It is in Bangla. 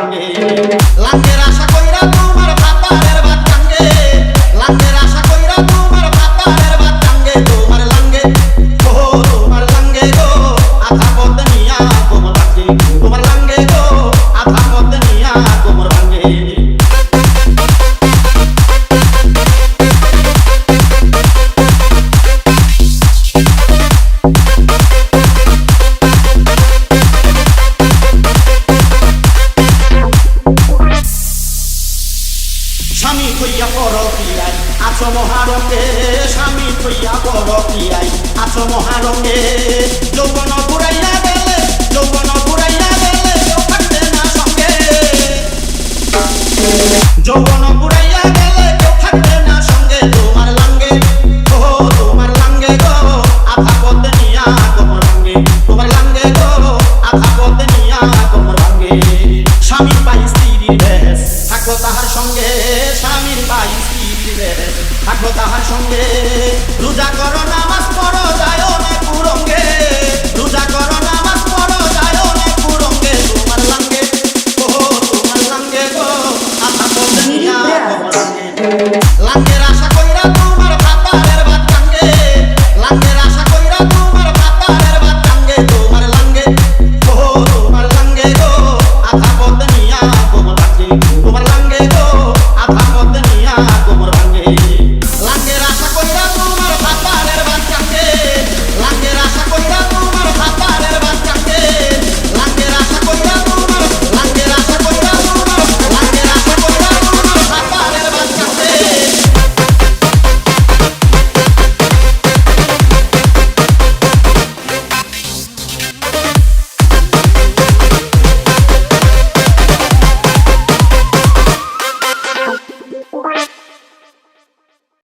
ভাঙে লাঙ্গের আশা কইরা তোমার ভাতারের ভাত ভাঙে লাঙ্গের আশা কইরা তোমার ভাতারের ভাত ভাঙে তোমার লাঙ্গে ও তোমার লাঙ্গে গো আধা পথ নিয়া কোমর ভাঙে তোমার লাঙ্গে গো আধা পথ নিয়া কোমর ভাঙে স্বামী থইয়া পরকিয়ায় আছো মহারঙ্গে স্বামী থইয়া পরকিয়ায় আছো মহারঙ্গে যৌবন ঘুরাইয়া গেলে যৌবন ঘুরাইয়া গেলে কেউ থাকবে না সঙ্গে যৌবন ঘুরাইয়া গেলে কেউ থাকবে না সঙ্গে তোমার লাঙ্গে ও তোমার লাঙ্গে গো আধা পথ নিয়া কোমর ভাঙে তোমার লাঙ্গে গো আধা পথ নিয়া কোমর ভাঙে স্বামী পাই স্ত্রীর বেশ থাকো তাহার সঙ্গে স্বামীর পাই স্ত্রীর বেশ থাকো তাহার সঙ্গে রোজা করো নামাজ পড়ো যায় না কুরঙ্গে